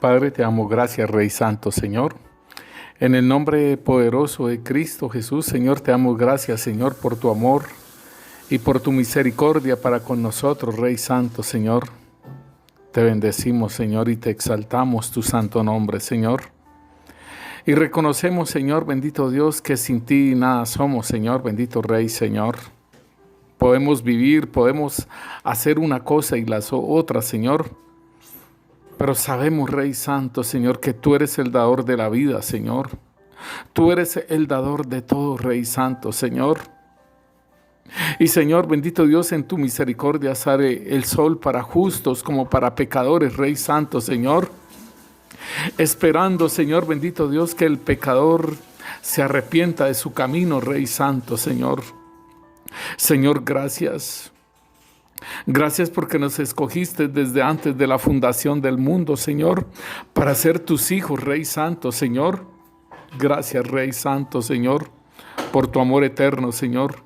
Padre, te amo, gracias, Rey Santo, Señor. En el nombre poderoso de Cristo Jesús, Señor, te amo, gracias, Señor, por tu amor y por tu misericordia para con nosotros, Rey Santo, Señor. Te bendecimos, Señor, y te exaltamos tu santo nombre, Señor. Y reconocemos, Señor, bendito Dios, que sin ti nada somos, Señor, bendito Rey, Señor. Podemos vivir, podemos hacer una cosa y la otra, Señor. Pero sabemos, Rey Santo, Señor, que tú eres el dador de la vida, Señor. Tú eres el dador de todo, Rey Santo, Señor. Y Señor, bendito Dios, en tu misericordia sale el sol para justos como para pecadores, Rey Santo, Señor. Esperando, Señor, bendito Dios, que el pecador se arrepienta de su camino, Rey Santo, Señor. Señor, gracias. Gracias porque nos escogiste desde antes de la fundación del mundo, Señor, para ser tus hijos, Rey Santo, Señor. Gracias, Rey Santo, Señor, por tu amor eterno, Señor.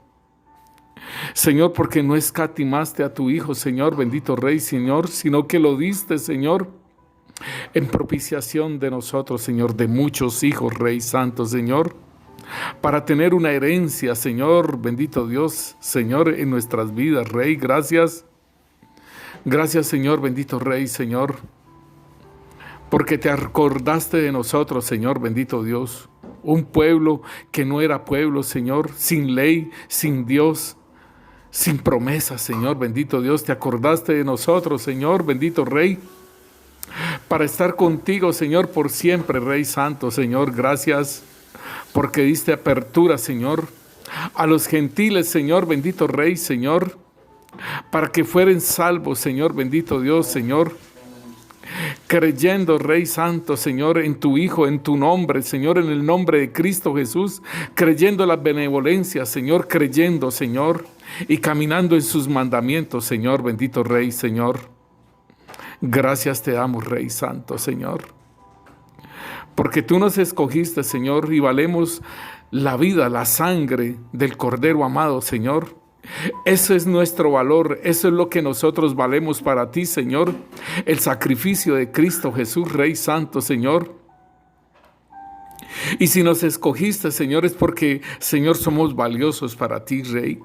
Señor, porque no escatimaste a tu Hijo, Señor, bendito Rey, Señor, sino que lo diste, Señor, en propiciación de nosotros, Señor, de muchos hijos, Rey Santo, Señor, para tener una herencia, Señor, bendito Dios, Señor, en nuestras vidas, Rey, gracias. Gracias, Señor, bendito Rey, Señor, porque te acordaste de nosotros, Señor, bendito Dios, un pueblo que no era pueblo, Señor, sin ley, sin Dios, sin promesas, Señor, bendito Dios, te acordaste de nosotros, Señor, bendito Rey, para estar contigo, Señor, por siempre, Rey Santo, Señor, gracias, porque diste apertura, Señor, a los gentiles, Señor, bendito Rey, Señor, para que fueren salvos, Señor, bendito Dios, Señor, creyendo, Rey Santo, Señor, en tu Hijo, en tu nombre, Señor, en el nombre de Cristo Jesús, creyendo la benevolencia, Señor, creyendo, Señor, y caminando en sus mandamientos, Señor, bendito Rey, Señor. Gracias te damos, Rey Santo, Señor, porque tú nos escogiste, Señor, y valemos la vida, la sangre del Cordero amado, Señor. Eso es nuestro valor, eso es lo que nosotros valemos para ti, Señor. El sacrificio de Cristo Jesús, Rey Santo, Señor. Y si nos escogiste, Señor, es porque, Señor, somos valiosos para ti, Rey.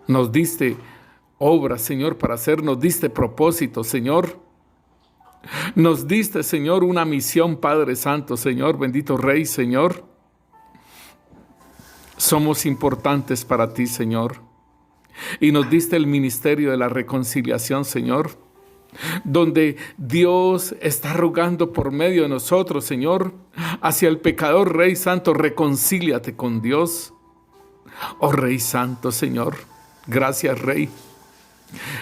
Nos diste obra, Señor, para hacer, nos diste propósito, Señor. Nos diste, Señor, una misión, Padre Santo, Señor, bendito Rey, Señor. Somos importantes para ti, Señor. Y nos diste el ministerio de la reconciliación, Señor, donde Dios está rogando por medio de nosotros, Señor, hacia el pecador, Rey Santo, reconcíliate con Dios. Oh Rey Santo, Señor, gracias, Rey.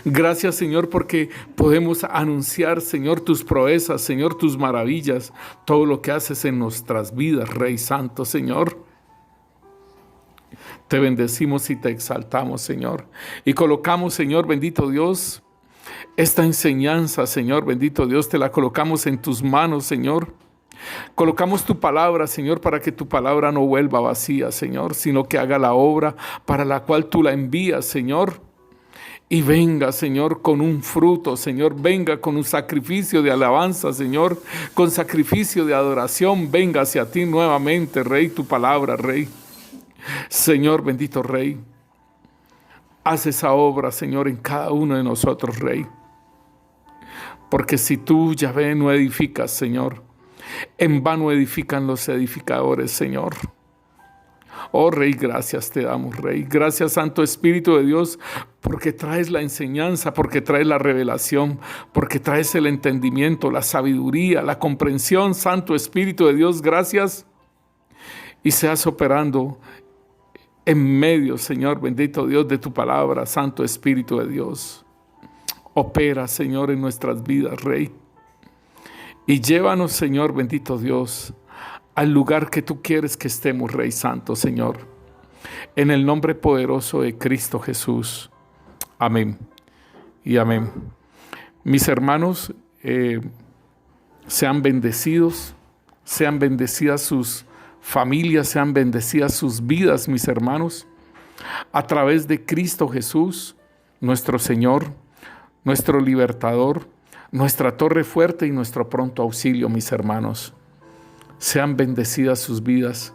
Gracias, Señor, porque podemos anunciar, Señor, tus proezas, Señor, tus maravillas, todo lo que haces en nuestras vidas, Rey Santo, Señor. Te bendecimos y te exaltamos, Señor. Y colocamos, Señor, bendito Dios, esta enseñanza, Señor, bendito Dios, te la colocamos en tus manos, Señor. Colocamos tu palabra, Señor, para que tu palabra no vuelva vacía, Señor, sino que haga la obra para la cual tú la envías, Señor. Y venga, Señor, con un fruto, Señor, venga con un sacrificio de alabanza, Señor, con sacrificio de adoración, venga hacia ti nuevamente, Rey, tu palabra, Rey. Señor, bendito Rey, haz esa obra, Señor, en cada uno de nosotros, Rey. Porque si tú, Yahvé, no edificas, Señor, en vano edifican los edificadores, Señor. Oh Rey, gracias te damos, Rey. Gracias, Santo Espíritu de Dios, porque traes la enseñanza, porque traes la revelación, porque traes el entendimiento, la sabiduría, la comprensión, Santo Espíritu de Dios, gracias. Y seas operando en medio, Señor, bendito Dios, de tu palabra, Santo Espíritu de Dios. Opera, Señor, en nuestras vidas, Rey. Y llévanos, Señor, bendito Dios, al lugar que tú quieres que estemos, Rey Santo, Señor. En el nombre poderoso de Cristo Jesús. Amén y amén. Mis hermanos, sean bendecidos, sean bendecidas sus familias, sean bendecidas sus vidas, mis hermanos, a través de Cristo Jesús, nuestro Señor, nuestro libertador, nuestra torre fuerte y nuestro pronto auxilio, mis hermanos. Sean bendecidas sus vidas.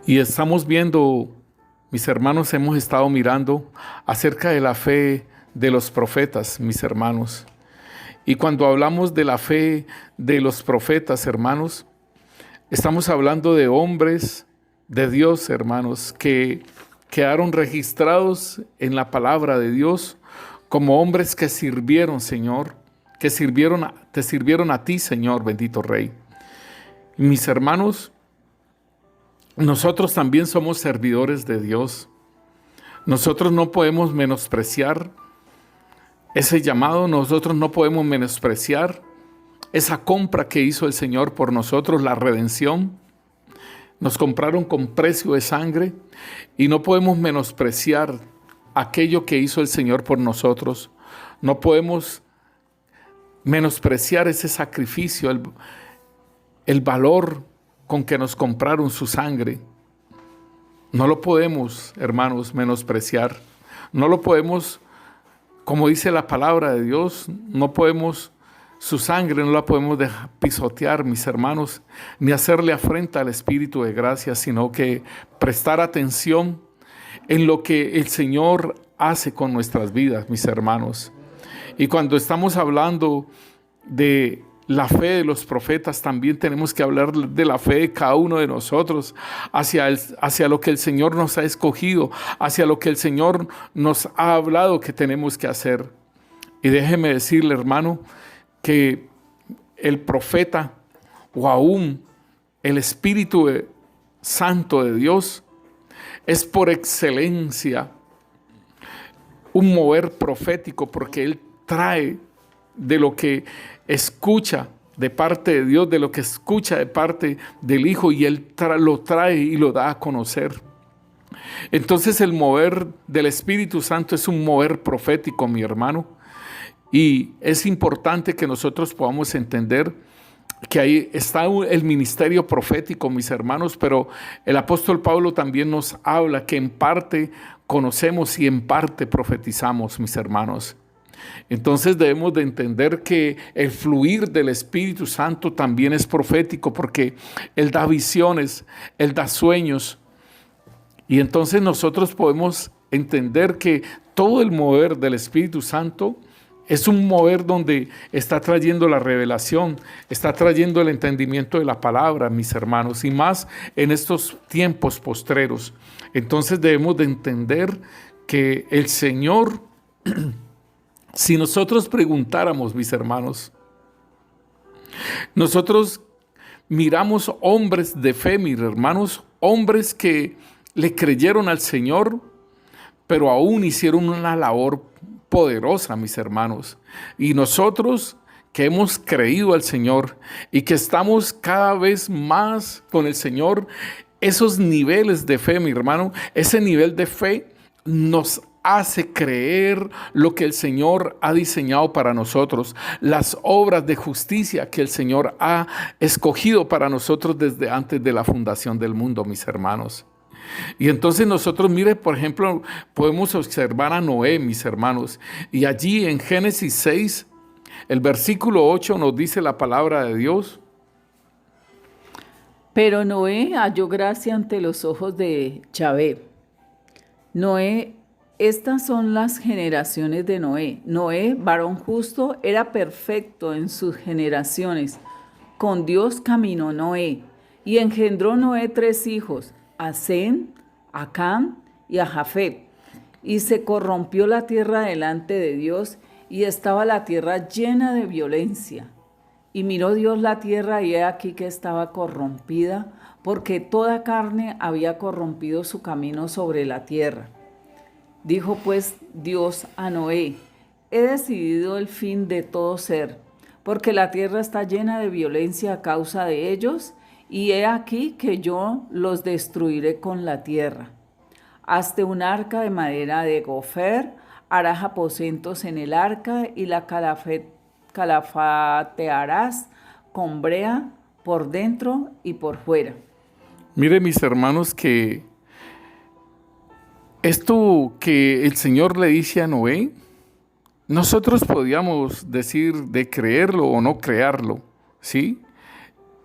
Y estamos viendo, mis hermanos, hemos estado mirando acerca de la fe de los profetas, mis hermanos. Y cuando hablamos de la fe de los profetas, hermanos, estamos hablando de hombres de Dios, hermanos, que quedaron registrados en la palabra de Dios como hombres que sirvieron, Señor, te sirvieron a ti, Señor, bendito Rey. Mis hermanos, nosotros también somos servidores de Dios. Nosotros no podemos menospreciar ese llamado, nosotros no podemos menospreciar esa compra que hizo el Señor por nosotros, la redención. Nos compraron con precio de sangre y no podemos menospreciar aquello que hizo el Señor por nosotros. No podemos menospreciar ese sacrificio, el valor con que nos compraron su sangre. No lo podemos, hermanos, menospreciar. No lo podemos, como dice la palabra de Dios, no podemos, su sangre no la podemos dejar pisotear, mis hermanos, ni hacerle afrenta al Espíritu de gracia, sino que prestar atención en lo que el Señor hace con nuestras vidas, mis hermanos. Y cuando estamos hablando de la fe de los profetas, también tenemos que hablar de la fe de cada uno de nosotros hacia lo que el Señor nos ha escogido, hacia lo que el Señor nos ha hablado que tenemos que hacer. Y déjeme decirle, hermano, que el profeta o aún el Espíritu Santo de Dios es por excelencia un mover profético, porque Él trae de lo que escucha de parte de Dios, de lo que escucha de parte del Hijo, y Él lo trae y lo da a conocer. Entonces el mover del Espíritu Santo es un mover profético, mi hermano. Y es importante que nosotros podamos entender que ahí está el ministerio profético, mis hermanos, pero el apóstol Pablo también nos habla que en parte conocemos y en parte profetizamos, mis hermanos. Entonces debemos de entender que el fluir del Espíritu Santo también es profético, porque Él da visiones, Él da sueños. Y entonces nosotros podemos entender que todo el mover del Espíritu Santo es un mover donde está trayendo la revelación, está trayendo el entendimiento de la palabra, mis hermanos, y más en estos tiempos postreros. Entonces debemos de entender que el Señor, si nosotros preguntáramos, mis hermanos, nosotros miramos hombres de fe, mis hermanos, hombres que le creyeron al Señor, pero aún hicieron una labor poderosa, mis hermanos. Y nosotros que hemos creído al Señor y que estamos cada vez más con el Señor, esos niveles de fe, mi hermano, ese nivel de fe nos hace creer lo que el Señor ha diseñado para nosotros, las obras de justicia que el Señor ha escogido para nosotros desde antes de la fundación del mundo, mis hermanos. Y entonces nosotros, mire, por ejemplo, podemos observar a Noé, mis hermanos, y allí en Génesis 6, el versículo 8 nos dice la palabra de Dios. Pero Noé halló gracia ante los ojos de Yahvé. Noé, estas son las generaciones de Noé. Noé, varón justo, era perfecto en sus generaciones. Con Dios caminó Noé, y engendró Noé 3 hijos, a Sem, a Cam y a Jafet. Y se corrompió la tierra delante de Dios, y estaba la tierra llena de violencia. Y miró Dios la tierra, y he aquí que estaba corrompida, porque toda carne había corrompido su camino sobre la tierra. Dijo pues Dios a Noé: he decidido el fin de todo ser, porque la tierra está llena de violencia a causa de ellos, y he aquí que yo los destruiré con la tierra. Hazte un arca de madera de gofer, harás aposentos en el arca, y la calafatearás con brea por dentro y por fuera. Mire, mis hermanos, que esto que el Señor le dice a Noé, nosotros podíamos decir de creerlo o no creerlo, ¿sí?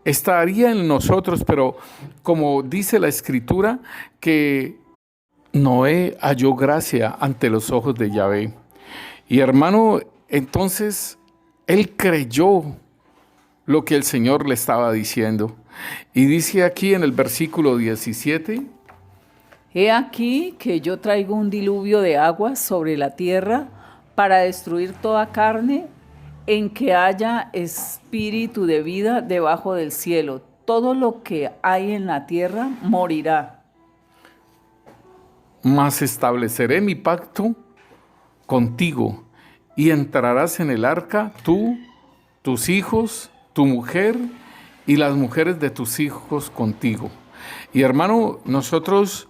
Estaría en nosotros, pero como dice la Escritura, que Noé halló gracia ante los ojos de Yahvé. Y hermano, entonces él creyó lo que el Señor le estaba diciendo. Y dice aquí en el versículo 17: He aquí que yo traigo un diluvio de aguas sobre la tierra para destruir toda carne en que haya espíritu de vida debajo del cielo. Todo lo que hay en la tierra morirá. Mas estableceré mi pacto contigo, y entrarás en el arca tú, tus hijos, tu mujer y las mujeres de tus hijos contigo. Y hermano, nosotros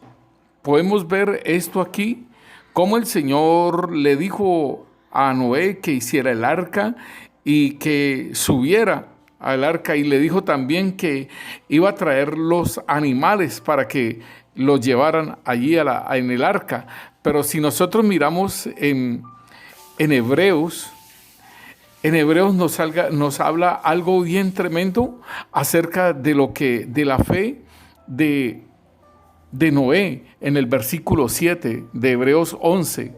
podemos ver esto aquí, cómo el Señor le dijo a Noé que hiciera el arca y que subiera al arca, y le dijo también que iba a traer los animales para que los llevaran allí en el arca. Pero si nosotros miramos en Hebreos, nos habla algo bien tremendo acerca de la fe de Noé, en el versículo 7 de Hebreos 11.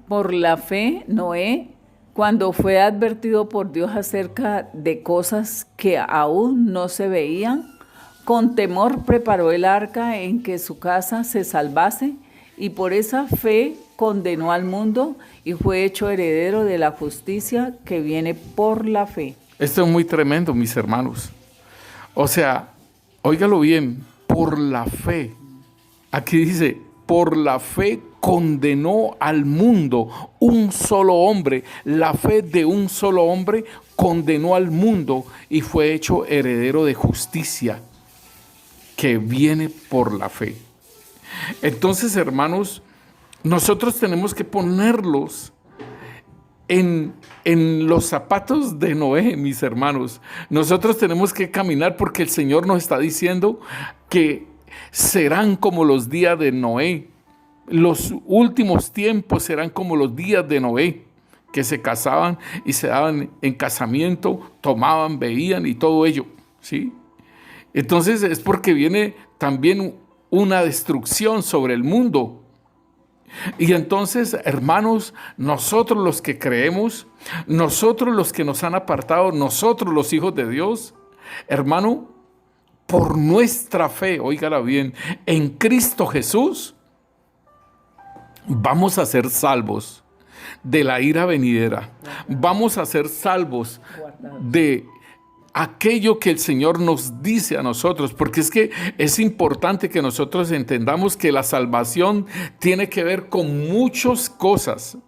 Por la fe, Noé, cuando fue advertido por Dios acerca de cosas que aún no se veían, con temor preparó el arca en que su casa se salvase, y por esa fe condenó al mundo y fue hecho heredero de la justicia que viene por la fe. Esto es muy tremendo, mis hermanos. O sea, óigalo bien, por la fe. Aquí dice, por la fe condenó al mundo. Un solo hombre, la fe de un solo hombre condenó al mundo y fue hecho heredero de justicia que viene por la fe. Entonces, hermanos, nosotros tenemos que ponerlos en los zapatos de Noé, mis hermanos. Nosotros tenemos que caminar porque el Señor nos está diciendo que serán como los días de Noé. Los últimos tiempos serán como los días de Noé, que se casaban y se daban en casamiento, tomaban, veían y todo ello, ¿sí? Entonces es porque viene también una destrucción sobre el mundo. Y entonces, hermanos, nosotros los que creemos, nosotros los que nos han apartado, nosotros los hijos de Dios, hermano, por nuestra fe, óigala bien, en Cristo Jesús, vamos a ser salvos de la ira venidera. Vamos a ser salvos de aquello que el Señor nos dice a nosotros, porque es que es importante que nosotros entendamos que la salvación tiene que ver con muchas cosas.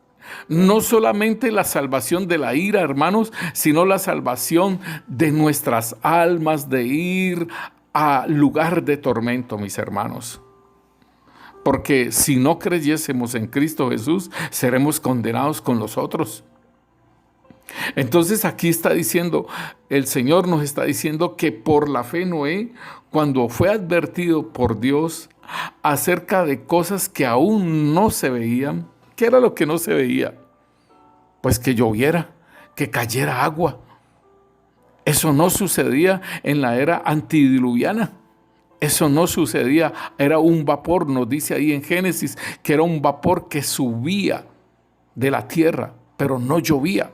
No solamente la salvación de la ira, hermanos, sino la salvación de nuestras almas, de ir a lugar de tormento, mis hermanos. Porque si no creyésemos en Cristo Jesús, seremos condenados con los otros. Entonces aquí está diciendo, el Señor nos está diciendo que por la fe Noé, cuando fue advertido por Dios acerca de cosas que aún no se veían, ¿qué era lo que no se veía? Pues que lloviera, que cayera agua. Eso no sucedía en la era antidiluviana. Eso no sucedía, era un vapor, nos dice ahí en Génesis, que era un vapor que subía de la tierra, pero no llovía.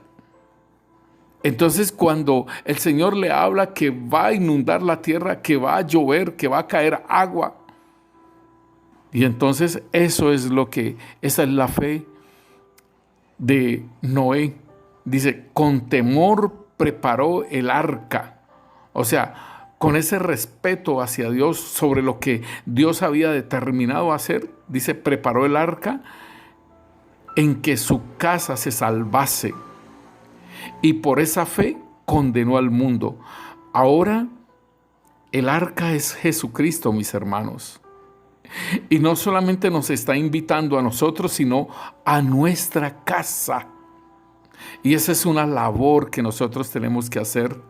Entonces, cuando el Señor le habla que va a inundar la tierra, que va a llover, que va a caer agua, y entonces esa es la fe de Noé. Dice, con temor preparó el arca. O sea, con ese respeto hacia Dios sobre lo que Dios había determinado hacer, dice, preparó el arca en que su casa se salvase. Y por esa fe condenó al mundo. Ahora el arca es Jesucristo, mis hermanos. Y no solamente nos está invitando a nosotros, sino a nuestra casa. Y esa es una labor que nosotros tenemos que hacer.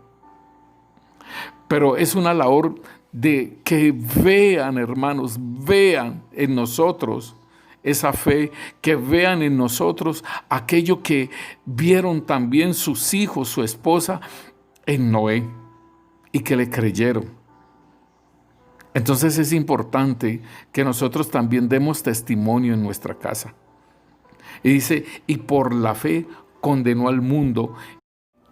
Pero es una labor de que vean, hermanos, vean en nosotros esa fe, que vean en nosotros aquello que vieron también sus hijos, su esposa, en Noé, y que le creyeron. Entonces es importante que nosotros también demos testimonio en nuestra casa. Y dice, y por la fe condenó al mundo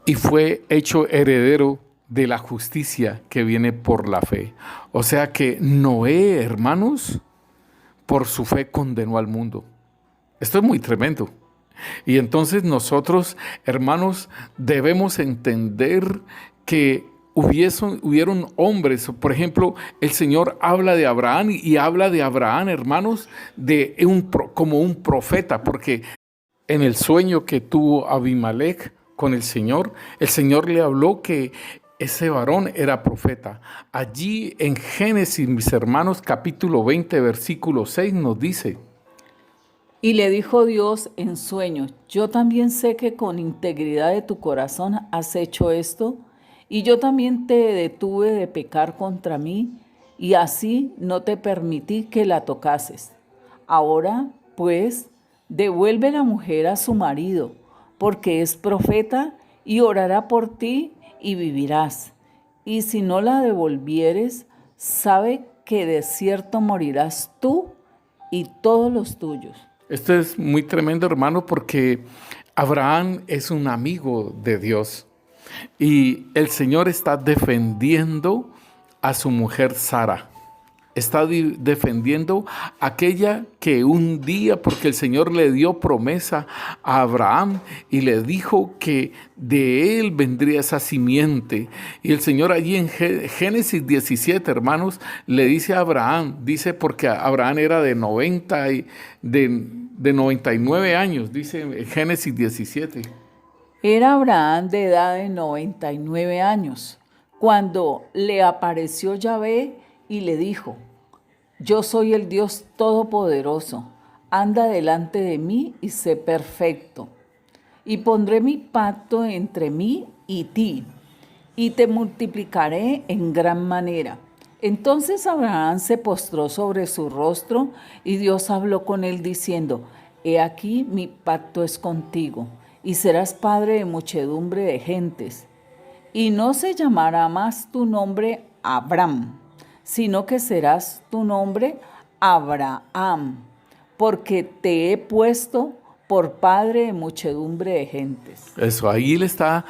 y fue hecho heredero de la justicia que viene por la fe. O sea que Noé, hermanos, por su fe condenó al mundo. Esto es muy tremendo. Y entonces nosotros, hermanos, debemos entender que hubieron hombres. Por ejemplo, el Señor habla de Abraham y habla de Abraham, hermanos, como un profeta, porque en el sueño que tuvo Abimelech con el Señor le habló que ese varón era profeta. Allí en Génesis, mis hermanos, capítulo 20, versículo 6 nos dice: y le dijo Dios en sueño, yo también sé que con integridad de tu corazón has hecho esto, y yo también te detuve de pecar contra mí, y así no te permití que la tocases. Ahora, pues, devuelve la mujer a su marido, porque es profeta, y orará por ti, y vivirás. Y si no la devolvieres, sabe que de cierto morirás tú y todos los tuyos. Esto es muy tremendo, hermano, porque Abraham es un amigo de Dios y el Señor está defendiendo a su mujer Sara. Está defendiendo a aquella que un día, porque el Señor le dio promesa a Abraham y le dijo que de él vendría esa simiente. Y el Señor allí en Génesis 17, hermanos, le dice a Abraham, dice porque Abraham era de 99 años, dice en Génesis 17. Era Abraham de edad de 99 años, cuando le apareció Yahvé y le dijo, yo soy el Dios Todopoderoso, anda delante de mí y sé perfecto. Y pondré mi pacto entre mí y ti, y te multiplicaré en gran manera. Entonces Abraham se postró sobre su rostro, y Dios habló con él diciendo, he aquí mi pacto es contigo, y serás padre de muchedumbre de gentes. Y no se llamará más tu nombre Abram, sino que serás tu nombre Abraham, porque te he puesto por padre de muchedumbre de gentes. Eso, ahí le está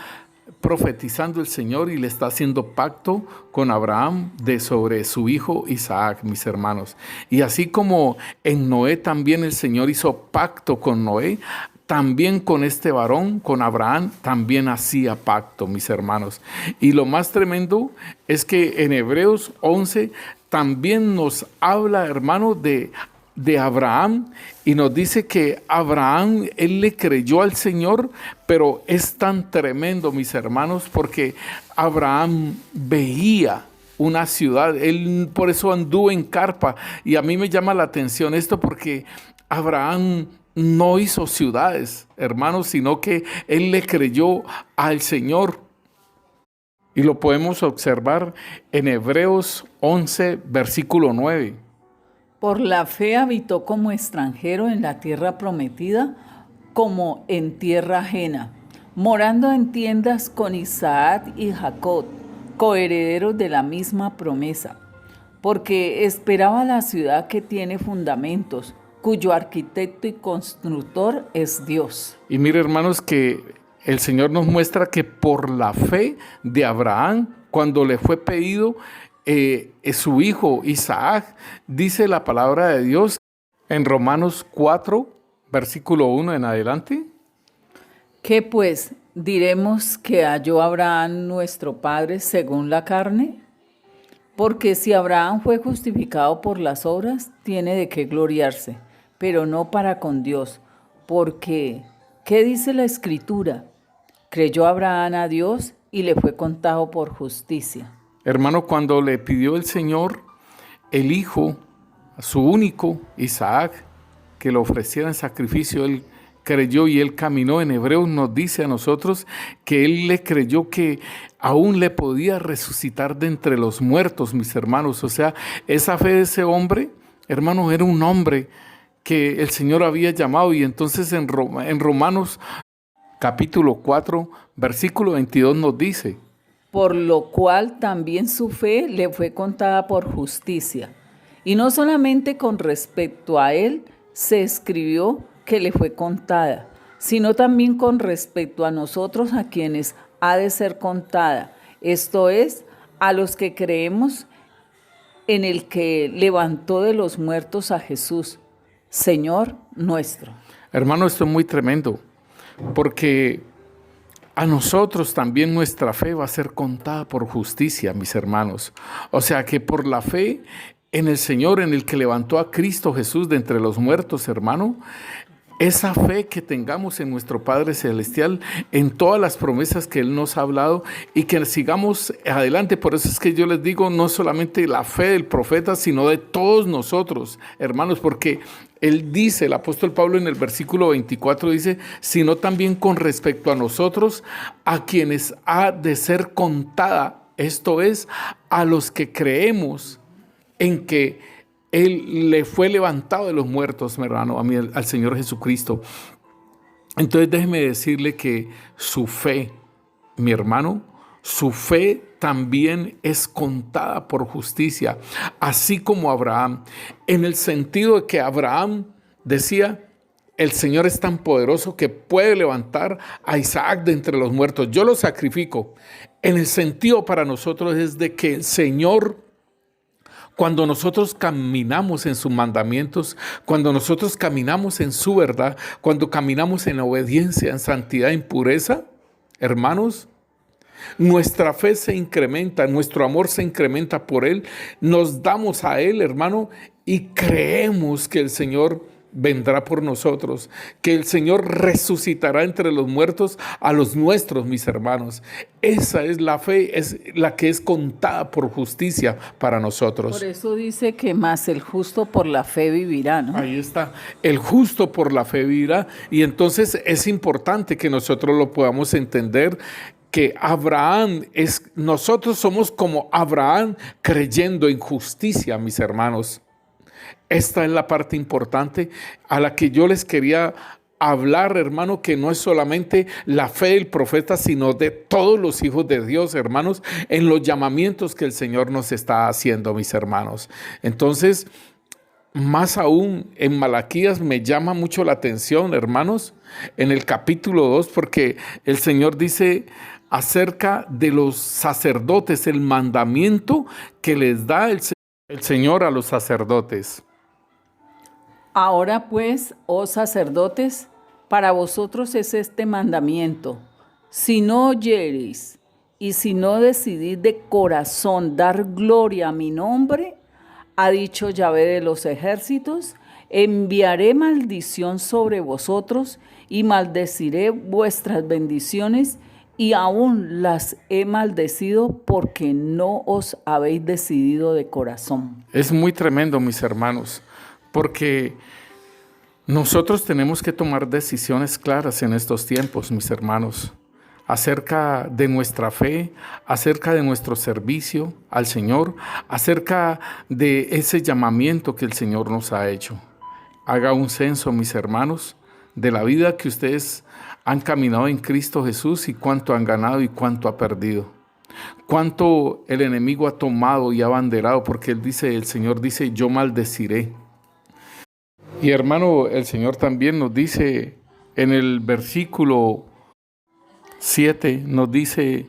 profetizando el Señor y le está haciendo pacto con Abraham sobre su hijo Isaac, mis hermanos. Y así como en Noé también el Señor hizo pacto con Noé, también con este varón, con Abraham, también hacía pacto, mis hermanos. Y lo más tremendo es que en Hebreos 11 también nos habla, hermano, de Abraham, y nos dice que Abraham, él le creyó al Señor, pero es tan tremendo, mis hermanos, porque Abraham veía una ciudad, él por eso anduvo en carpa, y a mí me llama la atención esto porque Abraham no hizo ciudades, hermanos, sino que él le creyó al Señor. Y lo podemos observar en Hebreos 11, versículo 9. Por la fe habitó como extranjero en la tierra prometida, como en tierra ajena, morando en tiendas con Isaac y Jacob, coherederos de la misma promesa, porque esperaba la ciudad que tiene fundamentos, cuyo arquitecto y constructor es Dios. Y mire, hermanos, que el Señor nos muestra que por la fe de Abraham, cuando le fue pedido su hijo Isaac, dice la palabra de Dios en Romanos 4, versículo 1 en adelante. ¿Qué pues diremos que halló Abraham nuestro padre según la carne? Porque si Abraham fue justificado por las obras, tiene de qué gloriarse, pero no para con Dios, porque, ¿qué dice la Escritura? Creyó Abraham a Dios y le fue contado por justicia. Hermano, cuando le pidió el Señor el hijo, a su único, Isaac, que lo ofreciera en sacrificio, él creyó y él caminó. En Hebreos nos dice a nosotros que él le creyó que aún le podía resucitar de entre los muertos, mis hermanos. O sea, esa fe de ese hombre, hermanos, era un hombre que el Señor había llamado. Y entonces en Romanos capítulo 4, versículo 22 nos dice: por lo cual también su fe le fue contada por justicia. Y no solamente con respecto a él se escribió que le fue contada, sino también con respecto a nosotros, a quienes ha de ser contada, esto es, a los que creemos en el que levantó de los muertos a Jesús, Señor nuestro. Hermano, esto es muy tremendo, porque a nosotros también nuestra fe va a ser contada por justicia, mis hermanos. O sea que por la fe en el Señor, en el que levantó a Cristo Jesús de entre los muertos, hermano, esa fe que tengamos en nuestro Padre Celestial, en todas las promesas que Él nos ha hablado, y que sigamos adelante. Por eso es que yo les digo, no solamente la fe del profeta, sino de todos nosotros, hermanos, porque Él dice, el apóstol Pablo en el versículo 24 dice, sino también con respecto a nosotros, a quienes ha de ser contada, esto es, a los que creemos en que Él le fue levantado de los muertos, mi hermano, al Señor Jesucristo. Entonces déjeme decirle que su fe, mi hermano, su fe también es contada por justicia, así como Abraham, en el sentido de que Abraham decía: el Señor es tan poderoso que puede levantar a Isaac de entre los muertos. Yo lo sacrifico. En el sentido para nosotros es de que el Señor, cuando nosotros caminamos en sus mandamientos, cuando nosotros caminamos en su verdad, cuando caminamos en obediencia, en santidad, en pureza, hermanos, nuestra fe se incrementa, nuestro amor se incrementa por Él, nos damos a Él, hermano, y creemos que el Señor vendrá por nosotros, que el Señor resucitará entre los muertos a los nuestros, mis hermanos. Esa es la fe, es la que es contada por justicia para nosotros. Por eso dice que más el justo por la fe vivirá, ¿no? Ahí está, el justo por la fe vivirá. Y entonces es importante que nosotros lo podamos entender, que nosotros somos como Abraham creyendo en justicia, mis hermanos. Esta es la parte importante a la que yo les quería hablar, hermano, que no es solamente la fe del profeta, sino de todos los hijos de Dios, hermanos, en los llamamientos que el Señor nos está haciendo, mis hermanos. Entonces, más aún en Malaquías me llama mucho la atención, hermanos, en el capítulo 2, porque el Señor dice acerca de los sacerdotes, el mandamiento que les da el Señor a los sacerdotes. Ahora pues, oh sacerdotes, para vosotros es este mandamiento: si no oyereis y si no decidís de corazón dar gloria a mi nombre, ha dicho Yahvé de los ejércitos, enviaré maldición sobre vosotros y maldeciré vuestras bendiciones, y aún las he maldecido porque no os habéis decidido de corazón. Es muy tremendo, mis hermanos, porque nosotros tenemos que tomar decisiones claras en estos tiempos, mis hermanos, acerca de nuestra fe, acerca de nuestro servicio al Señor, acerca de ese llamamiento que el Señor nos ha hecho. Haga un censo, mis hermanos, de la vida que ustedes han caminado en Cristo Jesús y cuánto han ganado y cuánto ha perdido. Cuánto el enemigo ha tomado y ha abanderado, porque el Señor dice, yo maldeciré. Y hermano, el Señor también nos dice en el versículo 7, nos dice: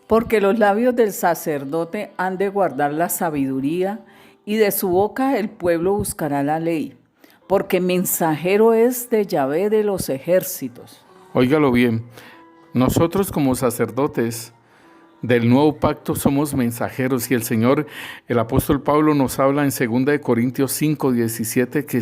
porque los labios del sacerdote han de guardar la sabiduría, y de su boca el pueblo buscará la ley, porque mensajero es de Yahvé de los ejércitos. Óigalo bien, nosotros como sacerdotes del nuevo pacto somos mensajeros, y el Señor, el apóstol Pablo nos habla en 2 Corintios 5, 17, que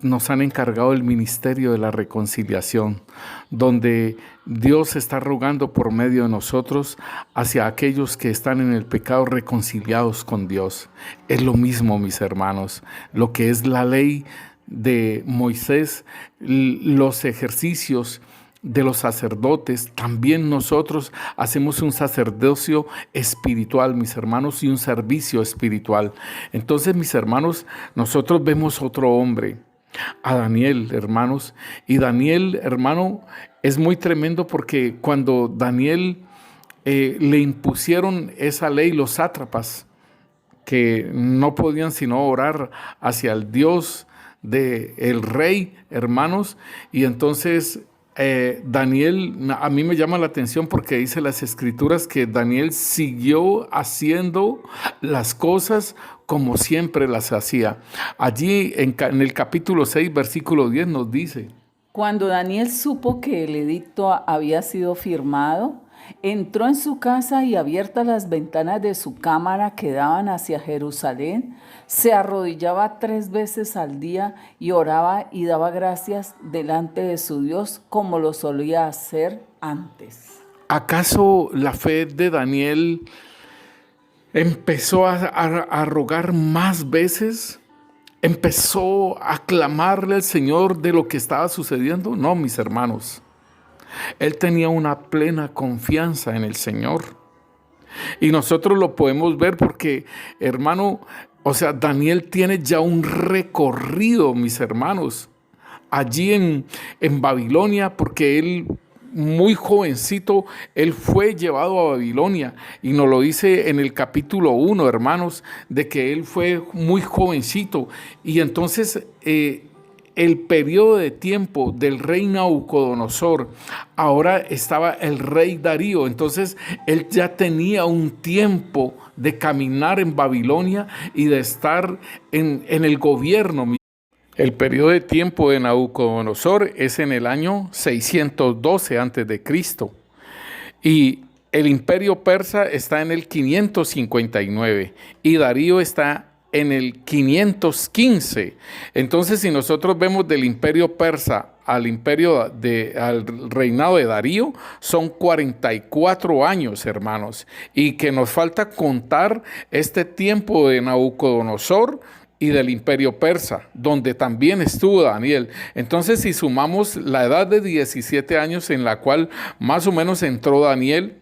nos han encargado el ministerio de la reconciliación, donde Dios está rogando por medio de nosotros hacia aquellos que están en el pecado, reconciliados con Dios. Es lo mismo, mis hermanos, lo que es la ley de Moisés, los ejercicios de los sacerdotes, también nosotros hacemos un sacerdocio espiritual, mis hermanos, y un servicio espiritual. Entonces, mis hermanos, nosotros vemos otro hombre, a Daniel, hermanos, y Daniel, hermano, es muy tremendo porque cuando Daniel le impusieron esa ley, los sátrapas, que no podían sino orar hacia el Dios del rey, hermanos, y entonces Daniel, a mí me llama la atención porque dice las escrituras que Daniel siguió haciendo las cosas como siempre las hacía. Allí en el capítulo 6, versículo 10 nos dice: Cuando Daniel supo que el edicto había sido firmado, entró en su casa y abiertas las ventanas de su cámara que daban hacia Jerusalén, se arrodillaba 3 veces al día y oraba y daba gracias delante de su Dios como lo solía hacer antes. ¿Acaso la fe de Daniel empezó a rogar más veces? ¿Empezó a clamarle al Señor de lo que estaba sucediendo? No, mis hermanos. Él tenía una plena confianza en el Señor. Y nosotros lo podemos ver porque, hermano, o sea, Daniel tiene ya un recorrido, mis hermanos, allí en Babilonia, porque él, muy jovencito, él fue llevado a Babilonia. Y nos lo dice en el capítulo 1, hermanos, de que él fue muy jovencito. Y entonces el periodo de tiempo del rey Nabucodonosor, ahora estaba el rey Darío, entonces él ya tenía un tiempo de caminar en Babilonia y de estar en el gobierno. El periodo de tiempo de Nabucodonosor es en el año 612 a.C. y el imperio persa está en el 559 y Darío está en el 515. Entonces, si nosotros vemos del imperio persa al reinado de Darío, son 44 años, hermanos, y que nos falta contar este tiempo de Nabucodonosor y del imperio persa, donde también estuvo Daniel. Entonces, si sumamos la edad de 17 años en la cual más o menos entró Daniel,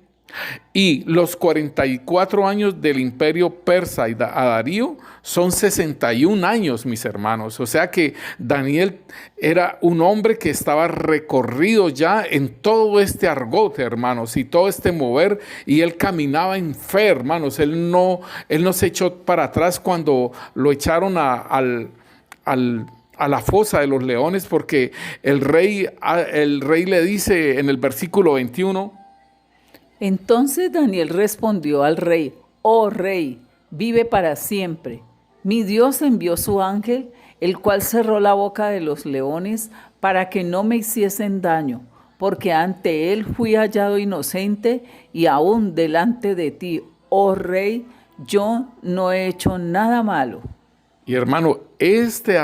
y los 44 años del imperio persa a Darío son 61 años, mis hermanos. O sea que Daniel era un hombre que estaba recorrido ya en todo este argot, hermanos, y todo este mover, y él caminaba en fe, hermanos. Él no se echó para atrás cuando lo echaron a la fosa de los leones, porque el rey le dice en el versículo 21, Entonces Daniel respondió al rey: Oh rey, vive para siempre. Mi Dios envió su ángel, el cual cerró la boca de los leones para que no me hiciesen daño, porque ante él fui hallado inocente y aún delante de ti, oh rey, yo no he hecho nada malo. Y hermano, este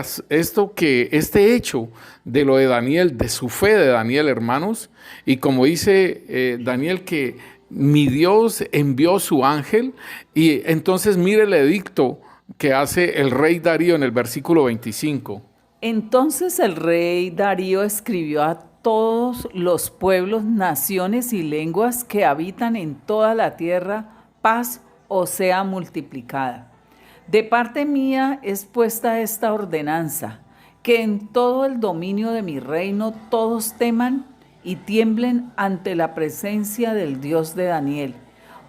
hecho de lo de Daniel, de su fe de Daniel, hermanos, y como dice Daniel que mi Dios envió su ángel, y entonces mire el edicto que hace el rey Darío en el versículo 25. Entonces el rey Darío escribió a todos los pueblos, naciones y lenguas que habitan en toda la tierra, paz os sea multiplicada. De parte mía es puesta esta ordenanza, que en todo el dominio de mi reino todos teman y tiemblen ante la presencia del Dios de Daniel,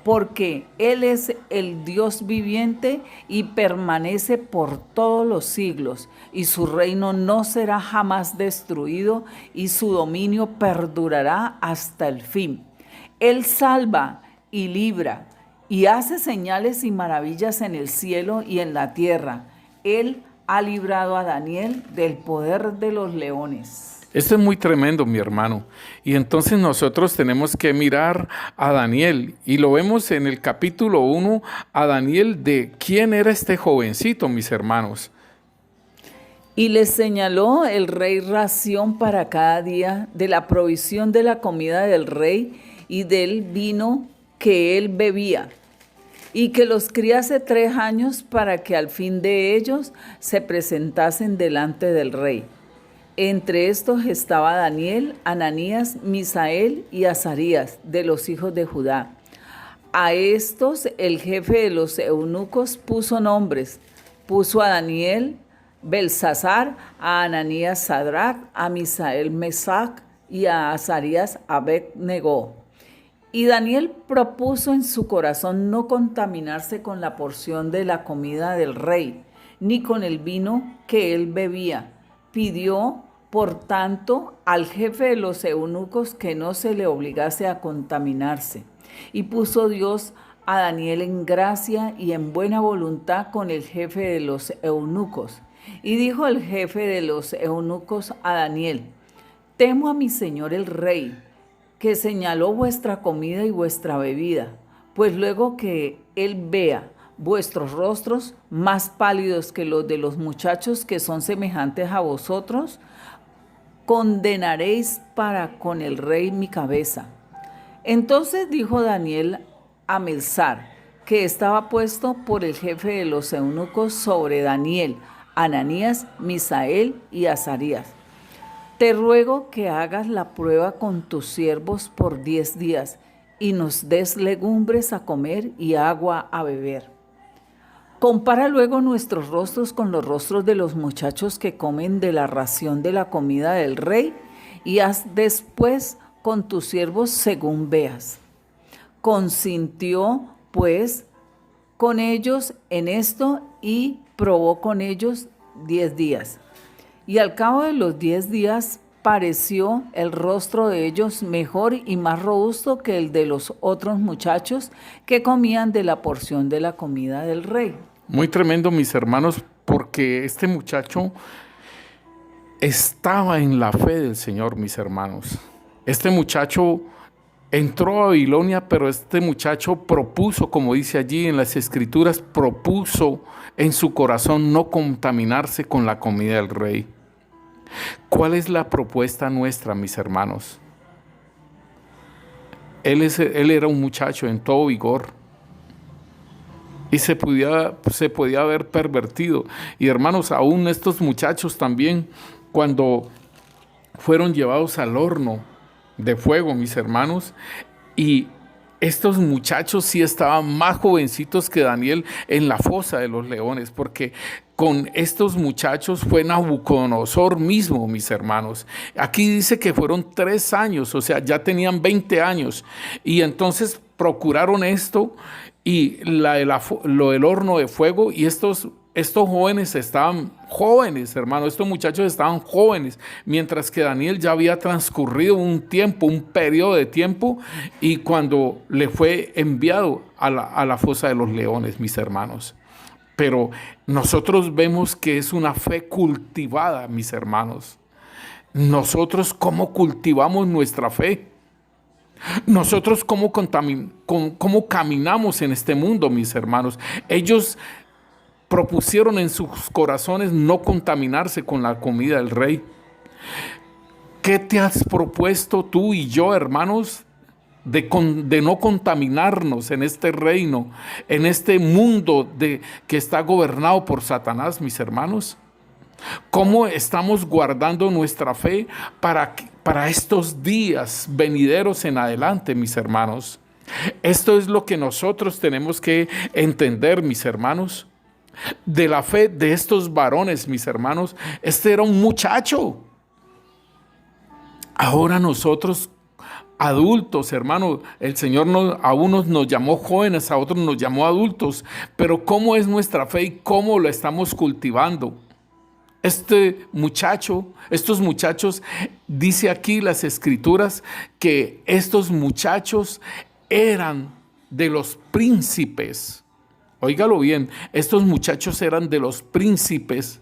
porque Él es el Dios viviente y permanece por todos los siglos, y su reino no será jamás destruido, y su dominio perdurará hasta el fin. Él salva y libra, y hace señales y maravillas en el cielo y en la tierra. Él ha librado a Daniel del poder de los leones. Esto es muy tremendo, mi hermano. Y entonces nosotros tenemos que mirar a Daniel. Y lo vemos en el capítulo 1, a Daniel, de quién era este jovencito, mis hermanos. Y les señaló el rey ración para cada día de la provisión de la comida del rey y del vino que él bebía, y que los criase 3 años para que al fin de ellos se presentasen delante del rey. Entre estos estaba Daniel, Ananías, Misael y Azarías, de los hijos de Judá. A estos el jefe de los eunucos puso nombres. Puso a Daniel Belsasar, a Ananías Sadrach, a Misael Mesac y a Azarías Abed-Negó. Y Daniel propuso en su corazón no contaminarse con la porción de la comida del rey, ni con el vino que él bebía. Pidió, por tanto, al jefe de los eunucos que no se le obligase a contaminarse. Y puso Dios a Daniel en gracia y en buena voluntad con el jefe de los eunucos. Y dijo el jefe de los eunucos a Daniel: temo a mi señor el rey, que señaló vuestra comida y vuestra bebida, pues luego que él vea vuestros rostros más pálidos que los de los muchachos que son semejantes a vosotros, condenaréis para con el rey mi cabeza. Entonces dijo Daniel a Melzar, que estaba puesto por el jefe de los eunucos sobre Daniel, Ananías, Misael y Azarías: te ruego que hagas la prueba con tus siervos por 10 días y nos des legumbres a comer y agua a beber. Compara luego nuestros rostros con los rostros de los muchachos que comen de la ración de la comida del rey, y haz después con tus siervos según veas. Consintió, pues, con ellos en esto y probó con ellos 10 días. Y al cabo de los 10 días pareció el rostro de ellos mejor y más robusto que el de los otros muchachos que comían de la porción de la comida del rey. Muy tremendo, mis hermanos, porque este muchacho estaba en la fe del Señor, mis hermanos. Este muchacho entró a Babilonia, pero este muchacho propuso, como dice allí en las Escrituras, propuso en su corazón no contaminarse con la comida del rey. ¿Cuál es la propuesta nuestra, mis hermanos? Él era un muchacho en todo vigor y se podía haber pervertido. Y hermanos, aún estos muchachos también, cuando fueron llevados al horno de fuego, mis hermanos, y estos muchachos sí estaban más jovencitos que Daniel en la fosa de los leones, porque con estos muchachos fue Nabucodonosor mismo, mis hermanos. Aquí dice que fueron 3 años, o sea, ya tenían 20 años. Y entonces procuraron esto y lo del horno de fuego, y estos jóvenes estaban jóvenes, hermanos, estos muchachos estaban jóvenes, mientras que Daniel ya había transcurrido un periodo de tiempo, y cuando le fue enviado a la fosa de los leones, mis hermanos. Pero nosotros vemos que es una fe cultivada, mis hermanos. Nosotros, ¿cómo cultivamos nuestra fe? Nosotros, ¿cómo caminamos en este mundo, mis hermanos? Ellos propusieron en sus corazones no contaminarse con la comida del rey. ¿Qué te has propuesto tú y yo, hermanos, de no contaminarnos en este reino, en este mundo que está gobernado por Satanás, mis hermanos? ¿Cómo estamos guardando nuestra fe para estos días venideros en adelante, mis hermanos? Esto es lo que nosotros tenemos que entender, mis hermanos. De la fe de estos varones, mis hermanos, este era un muchacho. Ahora nosotros, adultos, hermanos, el Señor a unos nos llamó jóvenes, a otros nos llamó adultos, pero ¿cómo es nuestra fe y cómo la estamos cultivando? Estos muchachos, dice aquí las Escrituras, que estos muchachos eran de los príncipes. Óigalo bien, estos muchachos eran de los príncipes,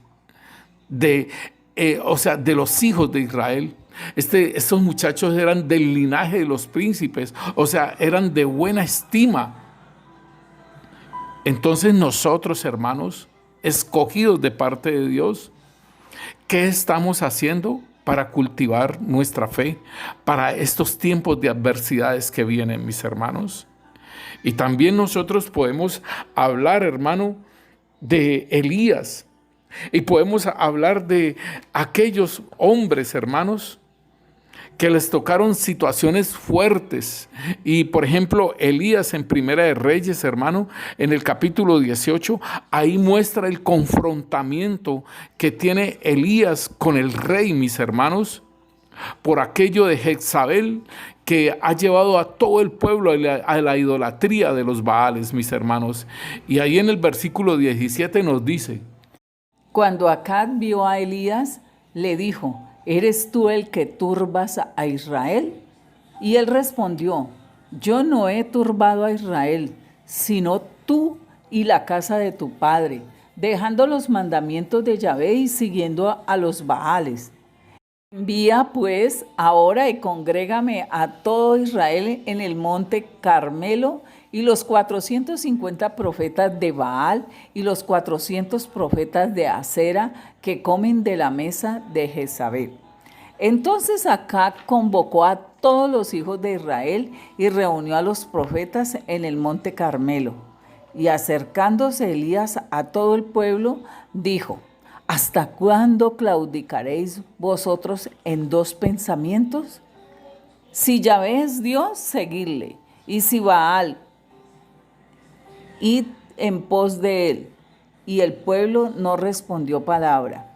de los hijos de Israel. Estos muchachos eran del linaje de los príncipes, o sea, eran de buena estima. Entonces nosotros, hermanos, escogidos de parte de Dios, ¿qué estamos haciendo para cultivar nuestra fe para estos tiempos de adversidades que vienen, mis hermanos? Y también nosotros podemos hablar, hermano, de Elías. Y podemos hablar de aquellos hombres, hermanos, que les tocaron situaciones fuertes. Y por ejemplo, Elías en Primera de Reyes, hermano, en el capítulo 18, ahí muestra el confrontamiento que tiene Elías con el rey, mis hermanos, por aquello de Jezabel, que ha llevado a todo el pueblo a la idolatría de los Baales, mis hermanos. Y ahí en el versículo 17 nos dice: Cuando Acab vio a Elías, le dijo: ¿eres tú el que turbas a Israel? Y él respondió: yo no he turbado a Israel, sino tú y la casa de tu padre, dejando los mandamientos de Yahvé y siguiendo a los Baales. Envía pues ahora y congrégame a todo Israel en el monte Carmelo, y los 450 profetas de Baal y los 400 profetas de Acera que comen de la mesa de Jezabel. Entonces Acab convocó a todos los hijos de Israel y reunió a los profetas en el monte Carmelo. Y acercándose Elías a todo el pueblo, dijo: ¿hasta cuándo claudicaréis vosotros en dos pensamientos? Si Yahvé es Dios, seguidle, y si Baal, id en pos de él. Y el pueblo no respondió palabra.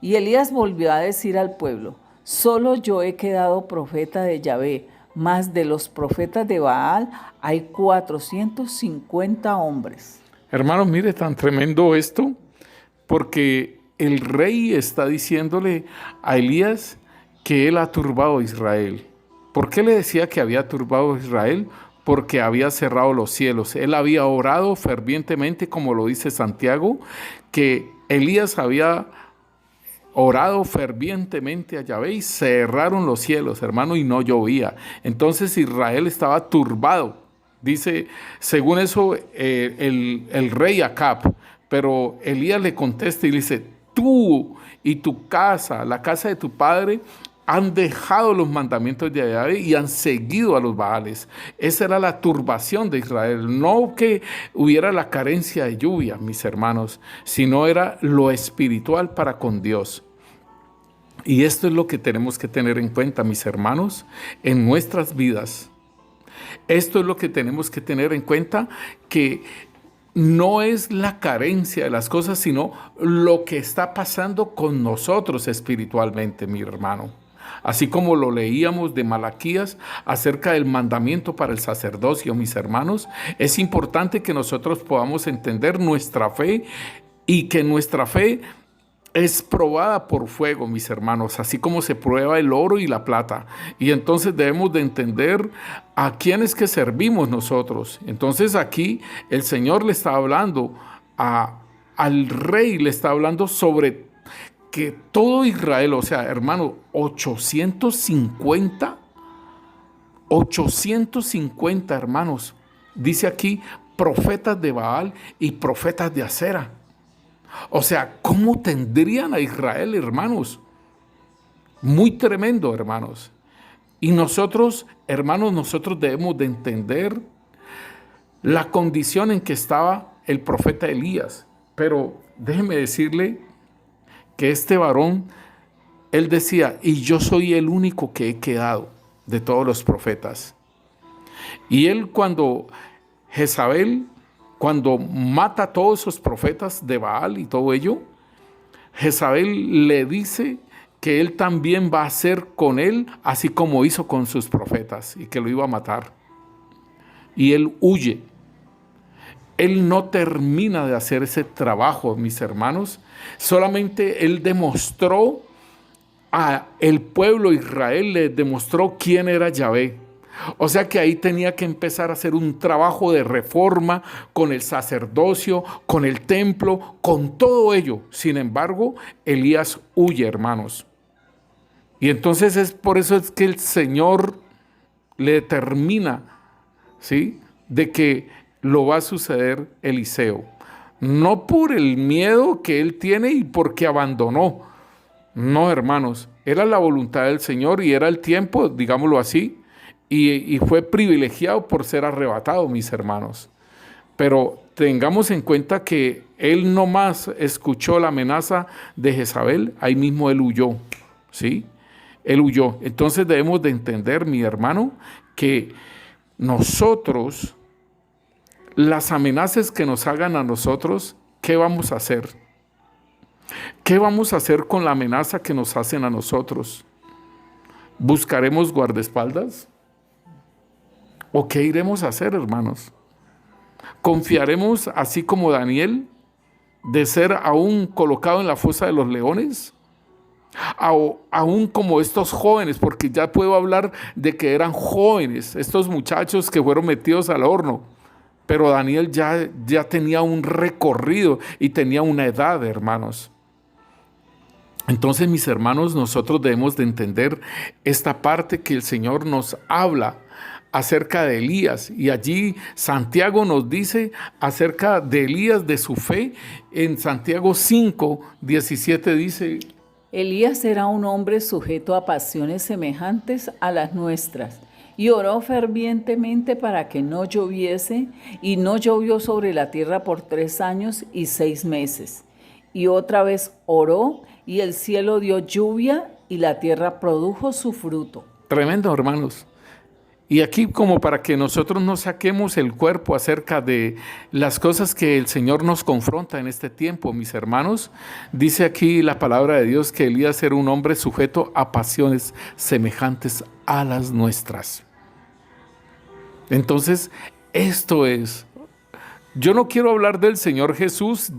Y Elías volvió a decir al pueblo: solo yo he quedado profeta de Yahvé, mas de los profetas de Baal hay 450 hombres. hermanos, mire, tan tremendo esto, porque el rey está diciéndole a Elías que él ha turbado a Israel. ¿Por qué le decía que había turbado a Israel? Porque había cerrado los cielos. Él había orado fervientemente, como lo dice Santiago, que Elías había orado fervientemente a Yahvé y cerraron los cielos, hermano, y no llovía. Entonces Israel estaba turbado. Dice, según eso, el rey Acab. Pero Elías le contesta y le dice: tú y tu casa, la casa de tu padre, han dejado los mandamientos de Yahvé y han seguido a los Baales. Esa era la turbación de Israel. No que hubiera la carencia de lluvia, mis hermanos, sino era lo espiritual para con Dios. Y esto es lo que tenemos que tener en cuenta, mis hermanos, en nuestras vidas. Esto es lo que tenemos que tener en cuenta, que no es la carencia de las cosas, sino lo que está pasando con nosotros espiritualmente, mi hermano. Así como lo leíamos de Malaquías acerca del mandamiento para el sacerdocio, mis hermanos, es importante que nosotros podamos entender nuestra fe, y que nuestra fe es probada por fuego, mis hermanos, así como se prueba el oro y la plata. Y entonces debemos de entender a quién es que servimos nosotros. Entonces aquí el Señor le está hablando al rey, le está hablando sobre que todo Israel, o sea, hermano, 850 hermanos, dice aquí, profetas de Baal y profetas de Acera. O sea, ¿cómo tendrían a Israel, hermanos? Muy tremendo, hermanos. Y nosotros, hermanos, nosotros debemos de entender la condición en que estaba el profeta Elías. Pero déjeme decirle que este varón, él decía: y yo soy el único que he quedado de todos los profetas. Y él, cuando Jezabel, cuando mata a todos esos profetas de Baal y todo ello, Jezabel le dice que él también va a hacer con él así como hizo con sus profetas, y que lo iba a matar. Y él huye. Él no termina de hacer ese trabajo, mis hermanos. Solamente él demostró a el pueblo de Israel, le demostró quién era Yahvé. O sea que ahí tenía que empezar a hacer un trabajo de reforma con el sacerdocio, con el templo, con todo ello. Sin embargo, Elías huye, hermanos. Y entonces es por eso es que el Señor le determina, ¿sí?, de que lo va a suceder Eliseo. No por el miedo que él tiene y porque abandonó. No, hermanos, era la voluntad del Señor y era el tiempo, digámoslo así. Y fue privilegiado por ser arrebatado, mis hermanos. Pero tengamos en cuenta que él no más escuchó la amenaza de Jezabel, ahí mismo él huyó, ¿sí? Él huyó. Entonces debemos de entender, mi hermano, que nosotros, las amenazas que nos hagan a nosotros, ¿qué vamos a hacer? ¿Qué vamos a hacer con la amenaza que nos hacen a nosotros? ¿Buscaremos guardaespaldas? ¿O qué iremos a hacer, hermanos? ¿Confiaremos, así como Daniel, de ser aún colocado en la fosa de los leones? Aún como estos jóvenes, porque ya puedo hablar de que eran jóvenes, estos muchachos que fueron metidos al horno, pero Daniel ya tenía un recorrido y tenía una edad, hermanos. Entonces, mis hermanos, nosotros debemos de entender esta parte que el Señor nos habla acerca de Elías, y allí Santiago nos dice acerca de Elías, de su fe. En Santiago 5:17 dice: Elías era un hombre sujeto a pasiones semejantes a las nuestras, y oró fervientemente para que no lloviese, y no llovió sobre la tierra por 3 años y 6 meses. Y otra vez oró, y el cielo dio lluvia, y la tierra produjo su fruto. Tremendo, hermanos. Y aquí, como para que nosotros no saquemos el cuerpo acerca de las cosas que el Señor nos confronta en este tiempo, mis hermanos, dice aquí la palabra de Dios que Elías era un hombre sujeto a pasiones semejantes a las nuestras. Entonces, esto es. Yo no quiero hablar del Señor Jesús,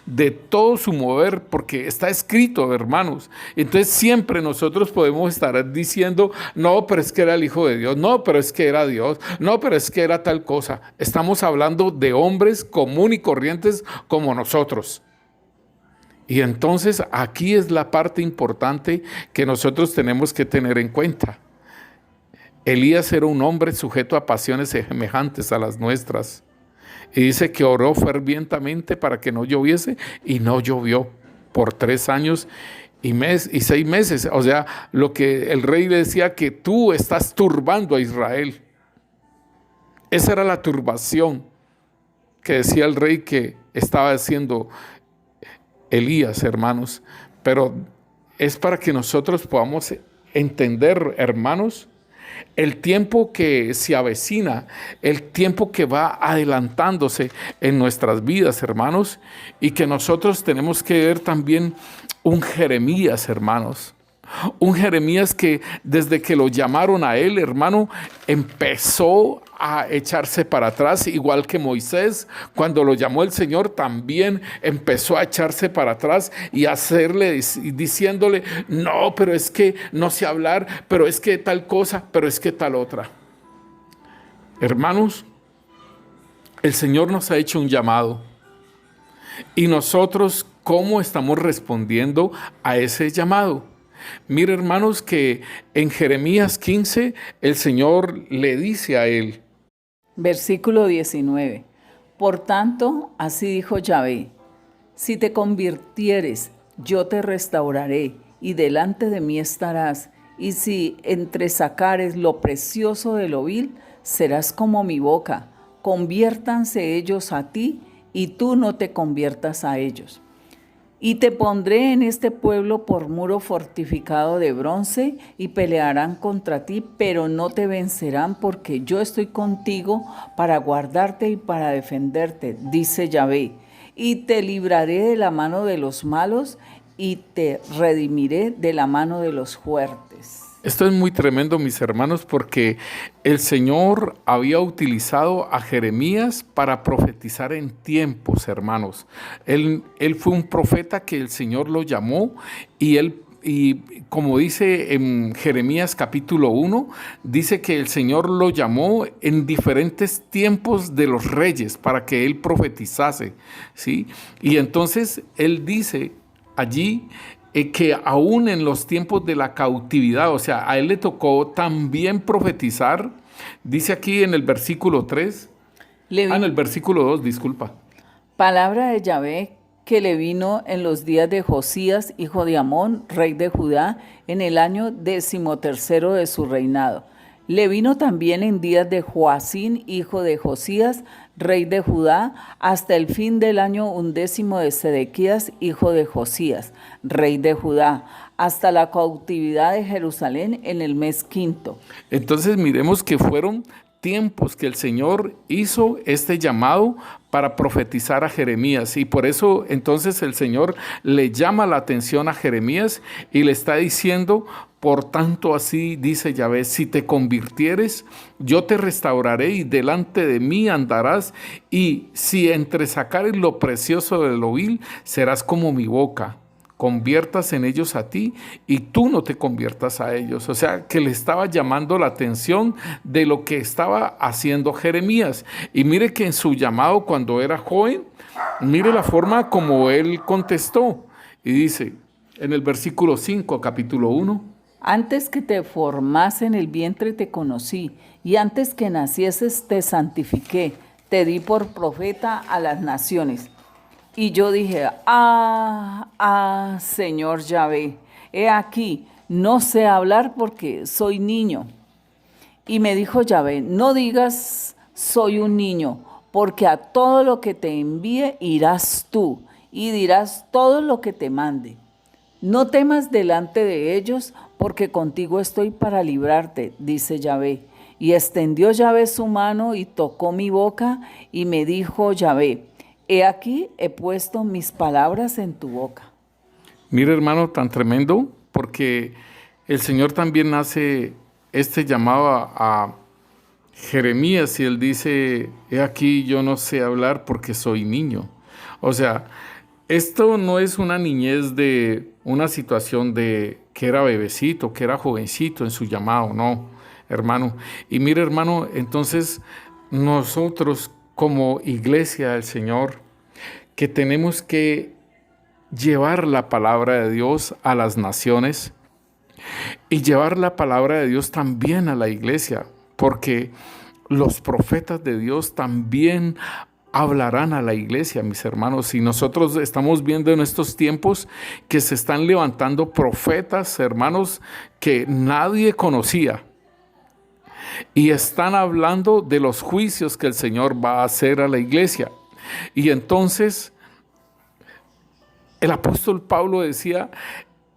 de todo su mover, porque está escrito, hermanos. Entonces siempre nosotros podemos estar diciendo: no, pero es que era el Hijo de Dios, no, pero es que era Dios, no, pero es que era tal cosa. Estamos hablando de hombres común y corrientes como nosotros. Y entonces aquí es la parte importante que nosotros tenemos que tener en cuenta. Elías era un hombre sujeto a pasiones semejantes a las nuestras. Y dice que oró fervientemente para que no lloviese, y no llovió por 3 años y 6 meses. O sea, lo que el rey le decía, que tú estás turbando a Israel. Esa era la turbación que decía el rey que estaba haciendo Elías, hermanos. Pero es para que nosotros podamos entender, hermanos, el tiempo que se avecina, el tiempo que va adelantándose en nuestras vidas, hermanos, y que nosotros tenemos que ver también un Jeremías, hermanos. Un Jeremías que desde que lo llamaron a él, hermano, empezó a echarse para atrás, igual que Moisés. Cuando lo llamó el Señor, también empezó a echarse para atrás y diciéndole: no, pero es que no sé hablar, pero es que tal cosa, pero es que tal otra. Hermanos, el Señor nos ha hecho un llamado, y nosotros, ¿cómo estamos respondiendo a ese llamado? Mire, hermanos, que en Jeremías 15 el Señor le dice a él. Versículo 19. Por tanto, así dijo Yahvé: si te convirtieres, yo te restauraré, y delante de mí estarás, y si entresacares lo precioso de lo vil, serás como mi boca. Conviértanse ellos a ti, y tú no te conviertas a ellos. Y te pondré en este pueblo por muro fortificado de bronce, y pelearán contra ti, pero no te vencerán, porque yo estoy contigo para guardarte y para defenderte, dice Yahvé. Y te libraré de la mano de los malos, y te redimiré de la mano de los fuertes. Esto es muy tremendo, mis hermanos, porque el Señor había utilizado a Jeremías para profetizar en tiempos, hermanos. Él fue un profeta que el Señor lo llamó, y como dice en Jeremías capítulo 1, dice que el Señor lo llamó en diferentes tiempos de los reyes para que él profetizase, ¿sí? Y entonces él dice allí que aún en los tiempos de la cautividad, o sea, a él le tocó también profetizar. Dice aquí en el versículo 3, en el versículo 2, disculpa. Palabra de Yahvé que le vino en los días de Josías, hijo de Amón, rey de Judá, en el año 13º de su reinado. Le vino también en días de Joacín, hijo de Josías, rey de Judá, hasta el fin del año 11 de Sedequías, hijo de Josías, rey de Judá, hasta la cautividad de Jerusalén en el mes quinto. Entonces miremos que fueron tiempos que el Señor hizo este llamado para profetizar a Jeremías, y por eso entonces el Señor le llama la atención a Jeremías y le está diciendo: por tanto así dice Yahvé, si te convirtieres, yo te restauraré y delante de mí andarás, y si entresacares lo precioso de lo vil, serás como mi boca. Conviertas en ellos a ti y tú no te conviertas a ellos. O sea, que le estaba llamando la atención de lo que estaba haciendo Jeremías. Y mire que en su llamado cuando era joven, mire la forma como él contestó. Y dice en el versículo 5, capítulo 1. Antes que te formase en el vientre te conocí, y antes que nacieses te santifiqué, te di por profeta a las naciones. Y yo dije, Señor Yahvé, he aquí, no sé hablar porque soy niño. Y me dijo Yahvé, no digas soy un niño, porque a todo lo que te envíe irás tú, y dirás todo lo que te mande. No temas delante de ellos, porque contigo estoy para librarte, dice Yahvé. Y extendió Yahvé su mano y tocó mi boca, y me dijo Yahvé, he aquí, he puesto mis palabras en tu boca. Mira, hermano, tan tremendo, porque el Señor también hace este llamado a Jeremías y él dice, he aquí, yo no sé hablar porque soy niño. O sea, esto no es una niñez de una situación de que era bebecito, que era jovencito en su llamado, no, hermano. Y mira, hermano, entonces nosotros como iglesia del Señor, que tenemos que llevar la palabra de Dios a las naciones y llevar la palabra de Dios también a la iglesia, porque los profetas de Dios también hablarán a la iglesia, mis hermanos, y nosotros estamos viendo en estos tiempos que se están levantando profetas, hermanos, que nadie conocía. Y están hablando de los juicios que el Señor va a hacer a la iglesia. Y entonces el apóstol Pablo decía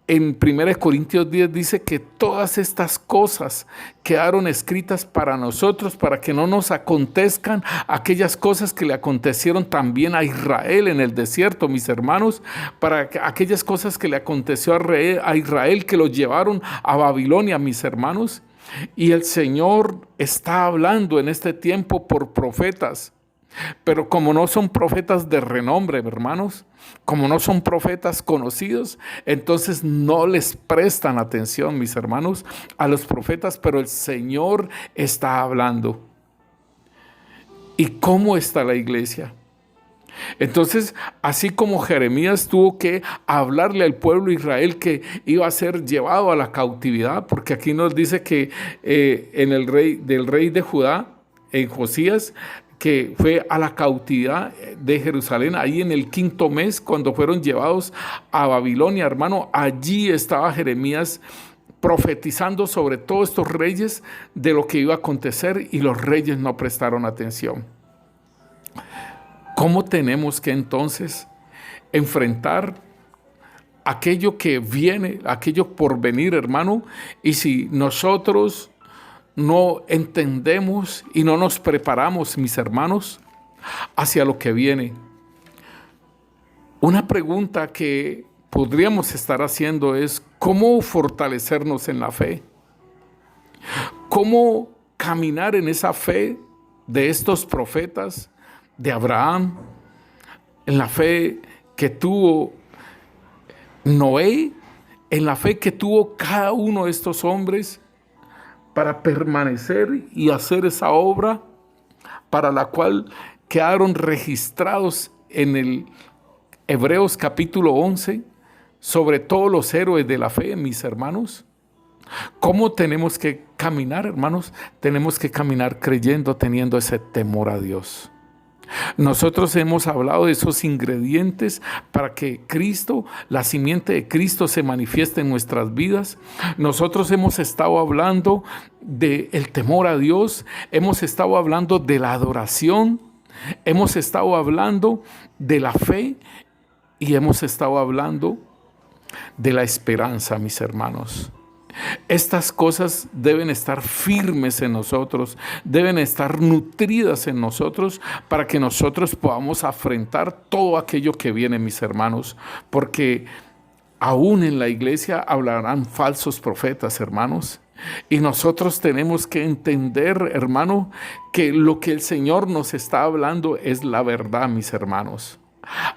en 1 Corintios 10, dice que todas estas cosas quedaron escritas para nosotros, para que no nos acontezcan aquellas cosas que le acontecieron también a Israel en el desierto, mis hermanos, para que aquellas cosas que le aconteció a Israel, que lo llevaron a Babilonia, mis hermanos. Y el Señor está hablando en este tiempo por profetas, pero como no son profetas de renombre, hermanos, como no son profetas conocidos, entonces no les prestan atención, mis hermanos, a los profetas, pero el Señor está hablando. ¿Y cómo está la iglesia? Entonces, así como Jeremías tuvo que hablarle al pueblo de Israel que iba a ser llevado a la cautividad, porque aquí nos dice que del rey de Judá, en Josías, que fue a la cautividad de Jerusalén, ahí en el 5º mes, cuando fueron llevados a Babilonia, hermano, allí estaba Jeremías profetizando sobre todos estos reyes de lo que iba a acontecer, y los reyes no prestaron atención. ¿Cómo tenemos que entonces enfrentar aquello que viene, aquello por venir, hermano? Y si nosotros no entendemos y no nos preparamos, mis hermanos, hacia lo que viene. Una pregunta que podríamos estar haciendo es: ¿cómo fortalecernos en la fe? ¿Cómo caminar en esa fe de estos profetas, de Abraham, en la fe que tuvo Noé, en la fe que tuvo cada uno de estos hombres, para permanecer y hacer esa obra para la cual quedaron registrados en el Hebreos capítulo 11, sobre todos los héroes de la fe, mis hermanos? ¿Cómo tenemos que caminar, hermanos? Tenemos que caminar creyendo, teniendo ese temor a Dios. Nosotros hemos hablado de esos ingredientes para que Cristo, la simiente de Cristo, se manifieste en nuestras vidas. Nosotros hemos estado hablando del temor a Dios, hemos estado hablando de la adoración, hemos estado hablando de la fe y hemos estado hablando de la esperanza, mis hermanos. Estas cosas deben estar firmes en nosotros, deben estar nutridas en nosotros para que nosotros podamos afrontar todo aquello que viene, mis hermanos, porque aún en la iglesia hablarán falsos profetas, hermanos. Y nosotros tenemos que entender, hermano, que lo que el Señor nos está hablando es la verdad, mis hermanos.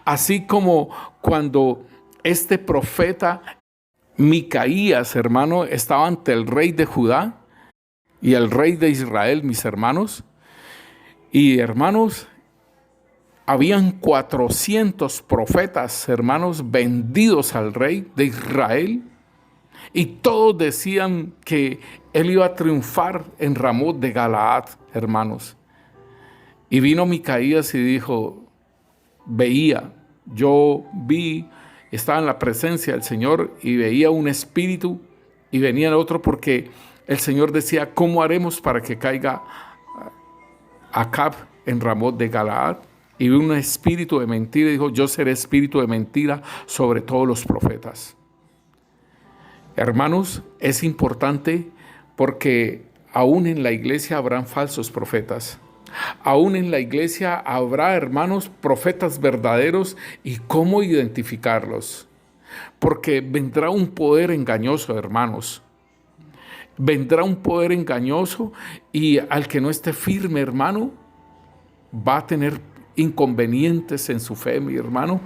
Así como cuando este profeta Micaías, hermano, estaba ante el rey de Judá y el rey de Israel, mis hermanos. Y hermanos, habían 400 profetas, hermanos, vendidos al rey de Israel. Y todos decían que él iba a triunfar en Ramot de Galaad, hermanos. Y vino Micaías y dijo, yo vi, estaba en la presencia del Señor y veía un espíritu y venía el otro, porque el Señor decía, ¿cómo haremos para que caiga Acab en Ramot de Galaad? Y vi un espíritu de mentira y dijo, yo seré espíritu de mentira sobre todos los profetas. Hermanos, es importante porque aún en la iglesia habrán falsos profetas. Aún en la iglesia habrá, hermanos, profetas verdaderos, y cómo identificarlos. Porque vendrá un poder engañoso, hermanos. Vendrá un poder engañoso, y al que no esté firme, hermano, va a tener inconvenientes en su fe, mi hermano.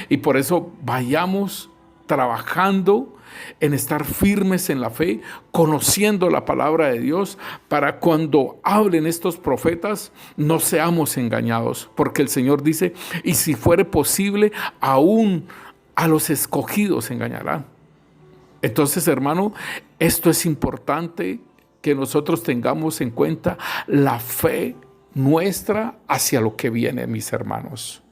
Y por eso vayamos trabajando en estar firmes en la fe, conociendo la palabra de Dios, para cuando hablen estos profetas no seamos engañados, porque el Señor dice, y si fuere posible, aún a los escogidos engañarán. Entonces, hermano, esto es importante que nosotros tengamos en cuenta la fe nuestra hacia lo que viene, mis hermanos.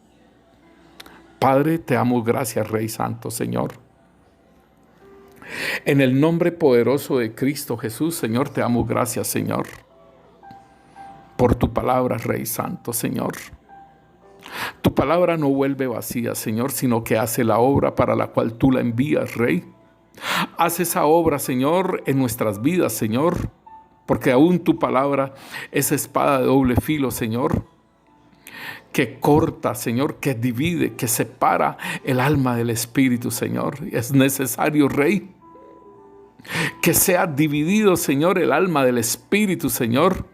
Padre, te damos gracias, Rey Santo, Señor. En el nombre poderoso de Cristo Jesús, Señor, te damos gracias, Señor, por tu palabra, Rey Santo, Señor. Tu palabra no vuelve vacía, Señor, sino que hace la obra para la cual tú la envías, Rey. Haz esa obra, Señor, en nuestras vidas, Señor, porque aún tu palabra es espada de doble filo, Señor, que corta, Señor, que divide, que separa el alma del espíritu, Señor. Es necesario, Rey, que sea dividido, Señor, el alma del espíritu, Señor,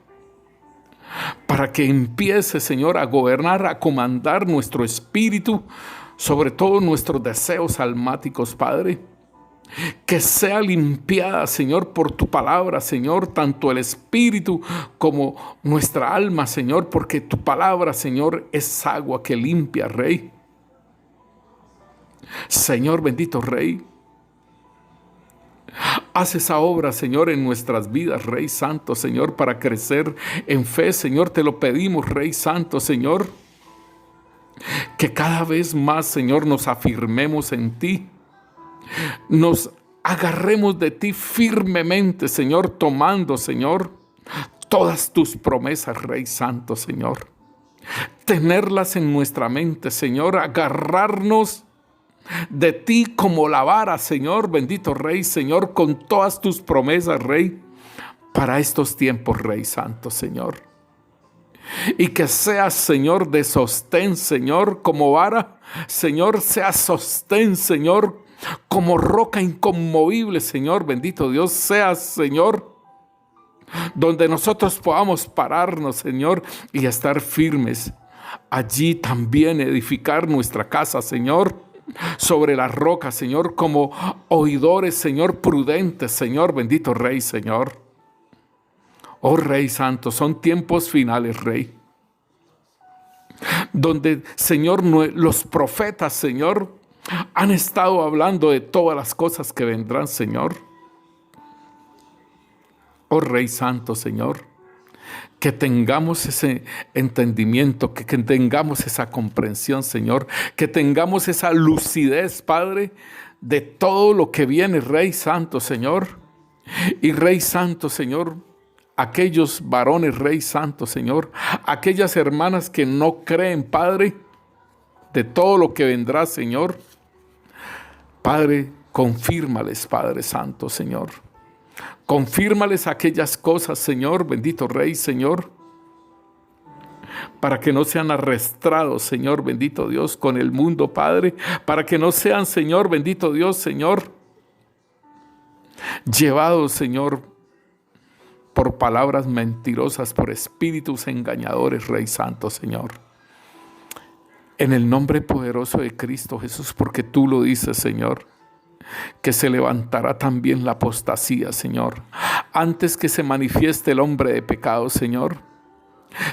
para que empiece, Señor, a gobernar, a comandar nuestro espíritu, sobre todo nuestros deseos almáticos, Padre. Que sea limpiada, Señor, por tu palabra, Señor, tanto el espíritu como nuestra alma, Señor, porque tu palabra, Señor, es agua que limpia, Rey. Señor, bendito Rey, haz esa obra, Señor, en nuestras vidas, Rey Santo, Señor, para crecer en fe, Señor, te lo pedimos, Rey Santo, Señor, que cada vez más, Señor, nos afirmemos en ti. Nos agarremos de ti firmemente, Señor, tomando, Señor, todas tus promesas, Rey Santo, Señor. Tenerlas en nuestra mente, Señor, agarrarnos de ti como la vara, Señor, bendito Rey, Señor, con todas tus promesas, Rey, para estos tiempos, Rey Santo, Señor. Y que seas, Señor, de sostén, Señor, como vara, Señor, seas sostén, Señor, como roca inconmovible, Señor, bendito Dios, seas, Señor, donde nosotros podamos pararnos, Señor, y estar firmes. Allí también edificar nuestra casa, Señor, sobre la roca, Señor, como oidores, Señor, prudentes, Señor, bendito Rey, Señor. Oh Rey Santo, son tiempos finales, Rey, donde, Señor, los profetas, Señor, han estado hablando de todas las cosas que vendrán, Señor. Oh Rey Santo, Señor, Que tengamos ese entendimiento, que tengamos esa comprensión, Señor, que tengamos esa lucidez, Padre, de todo lo que viene, Rey Santo, Señor. Y Rey Santo, Señor, aquellos varones, Rey Santo, Señor, aquellas hermanas que no creen, Padre, de todo lo que vendrá, Señor. Padre, confírmales, Padre Santo, Señor. Confírmales aquellas cosas, Señor, bendito Rey, Señor, para que no sean arrastrados, Señor, bendito Dios, con el mundo, Padre, para que no sean, Señor, bendito Dios, Señor, llevados, Señor, por palabras mentirosas, por espíritus engañadores, Rey Santo, Señor. En el nombre poderoso de Cristo Jesús, porque tú lo dices, Señor, que se levantará también la apostasía, Señor. Antes que se manifieste el hombre de pecado, Señor,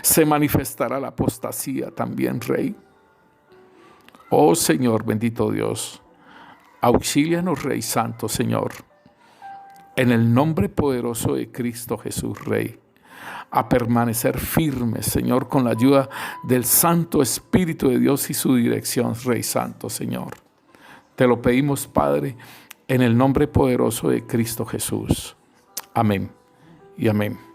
se manifestará la apostasía también, Rey. Oh Señor, bendito Dios, auxílianos, Rey Santo, Señor, en el nombre poderoso de Cristo Jesús, Rey, a permanecer firmes, Señor, con la ayuda del Santo Espíritu de Dios y su dirección, Rey Santo, Señor. Te lo pedimos, Padre, en el nombre poderoso de Cristo Jesús. Amén y amén.